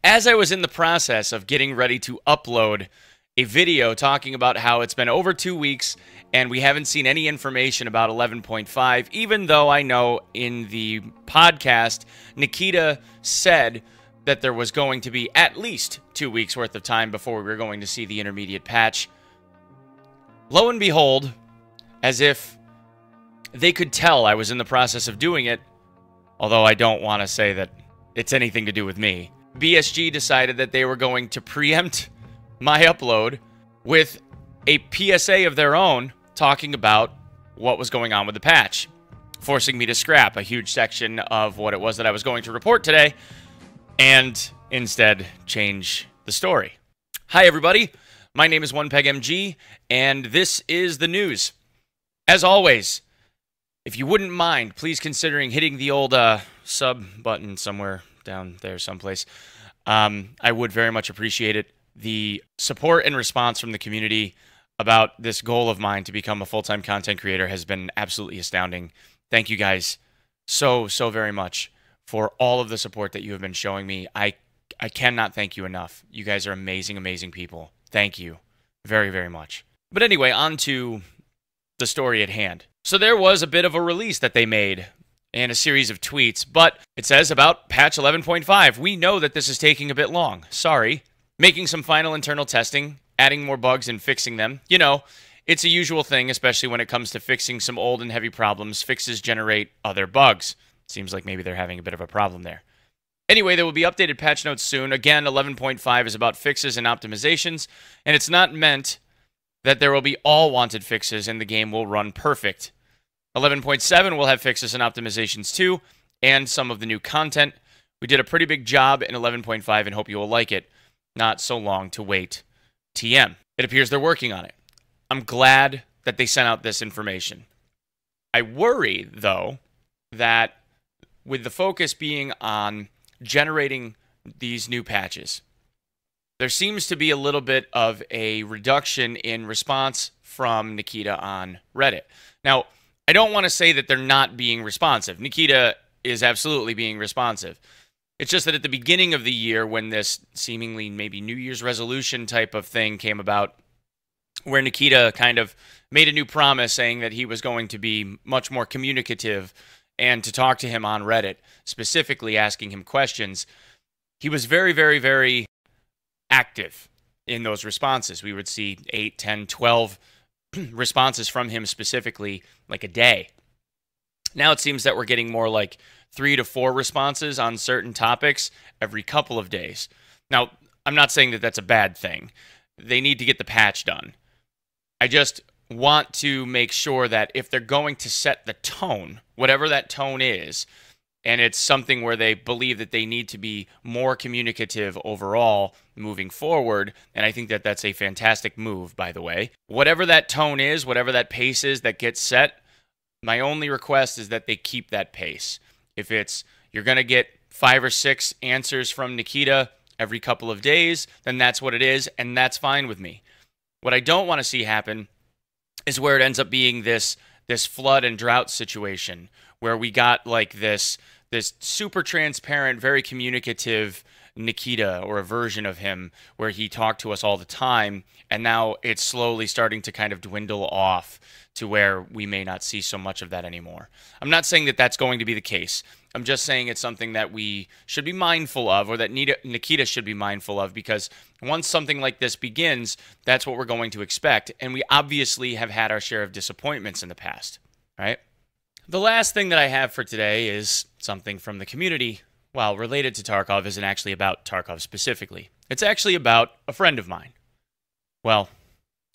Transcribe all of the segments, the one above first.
as I was in the process of getting ready to upload a video talking about how it's been over 2 weeks and we haven't seen any information about 11.5, even though I know in the podcast, Nikita said that there was going to be at least 2 weeks worth of time before we were going to see the intermediate patch. Lo and behold, as if they could tell I was in the process of doing it, although I don't want to say that it's anything to do with me, BSG decided that they were going to preempt my upload with a PSA of their own talking about what was going on with the patch, forcing me to scrap a huge section of what it was that I was going to report today and instead change the story. Hi, everybody. My name is Onepeg MG, and this is the news. As always, if you wouldn't mind, please considering hitting the old sub button somewhere down there someplace. I would very much appreciate it. The support and response from the community about this goal of mine to become a full-time content creator has been absolutely astounding. Thank you guys so very much for all of the support that you have been showing me. I cannot thank you enough. You guys are amazing, amazing people. Thank you very much. But anyway, on to the story at hand. So there was a bit of a release that they made and a series of tweets, but it says about patch 11.5. We know that this is taking a bit long. Sorry. Making some final internal testing, adding more bugs and fixing them. You know, it's a usual thing, especially when it comes to fixing some old and heavy problems. Fixes generate other bugs. Seems like maybe they're having a bit of a problem there. Anyway, there will be updated patch notes soon. Again, 11.5 is about fixes and optimizations, and it's not meant that there will be all wanted fixes and the game will run perfect. 11.7 will have fixes and optimizations too, and some of the new content. We did a pretty big job in 11.5 and hope you will like it. Not so long to wait. TM. It appears they're working on it. I'm glad that they sent out this information. I worry, though, that with the focus being on generating these new patches, there seems to be a little bit of a reduction in response from Nikita on Reddit. Now, I don't want to say that they're not being responsive. Nikita is absolutely being responsive. It's just that at the beginning of the year, when this seemingly maybe New Year's resolution type of thing came about, where Nikita kind of made a new promise saying that he was going to be much more communicative and to talk to him on Reddit, specifically asking him questions, he was very active in those responses. We would see 8, 10, 12 responses from him specifically like a day. Now it seems that we're getting more like 3 to 4 responses on certain topics every couple of days. Now, I'm not saying that that's a bad thing. They need to get the patch done. I just want to make sure that if they're going to set the tone, whatever that tone is, and it's something where they believe that they need to be more communicative overall moving forward, and I think that that's a fantastic move, by the way. Whatever that tone is, whatever that pace is that gets set, my only request is that they keep that pace. If it's you're going to get 5 or 6 answers from Nikita every couple of days, then that's what it is, and that's fine with me. What I don't want to see happen is where it ends up being this flood and drought situation where we got like this super transparent, very communicative Nikita, or a version of him where he talked to us all the time, and now it's slowly starting to kind of dwindle off to where we may not see so much of that anymore. I'm not saying that that's going to be the case. I'm just saying it's something that we should be mindful of, or that Nikita should be mindful of, because once something like this begins, that's what we're going to expect, and we obviously have had our share of disappointments in the past, right? The last thing that I have for today is something from the community. Well, related to Tarkov, isn't actually about Tarkov specifically. It's actually about a friend of mine. Well,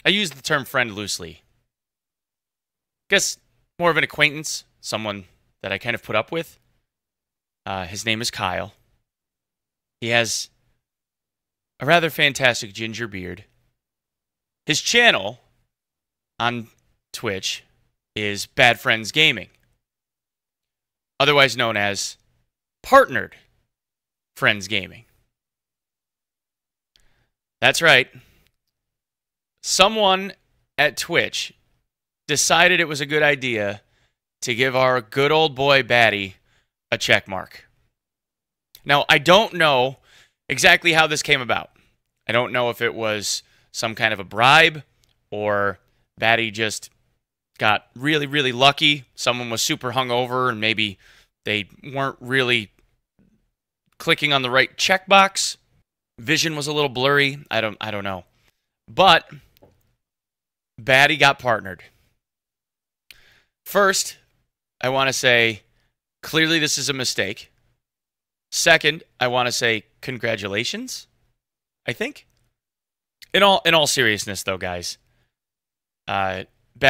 I use the term friend loosely. Guess more of an acquaintance, someone that I kind of put up with. His name is Kyle. He has a rather fantastic ginger beard. His channel on Twitch is Bad Friends Gaming, otherwise known as Partnered Friends Gaming. That's right. Someone at Twitch decided it was a good idea to give our good old boy Baddie a check mark. Now, I don't know exactly how this came about. I don't know if it was some kind of a bribe or Baddie just got really, really lucky. Someone was super hungover and maybe they weren't really clicking on the right checkbox. Vision was a little blurry. I don't know. But Baddie got partnered. First, I want to say clearly this is a mistake. Second, I want to say congratulations. I think. In all seriousness though, guys, Bad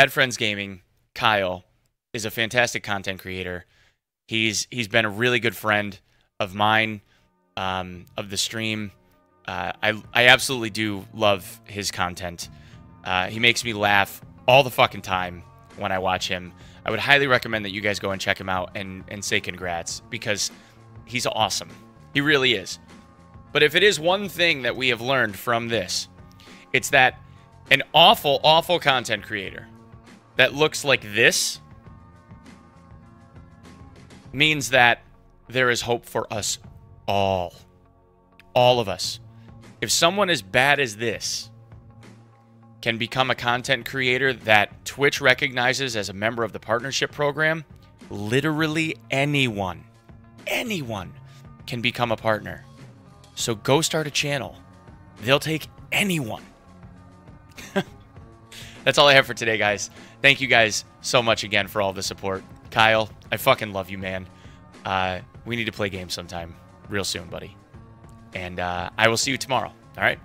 Friends Gaming, Kyle, is a fantastic content creator. He's been a really good friend of mine, of the stream. I absolutely do love his content. He makes me laugh all the fucking time when I watch him. I would highly recommend that you guys go and check him out and say congrats, because he's awesome. He really is. But if it is one thing that we have learned from this, it's that an awful, awful content creator that looks like this means that there is hope for us all. All of us. If someone as bad as this can become a content creator that Twitch recognizes as a member of the partnership program, literally anyone can become a partner. So go start a channel. They'll take anyone. That's all I have for today, guys. Thank you guys so much again for all the support. Kyle, I fucking love you, man. We need to play games sometime real soon, buddy. And I will see you tomorrow. All right?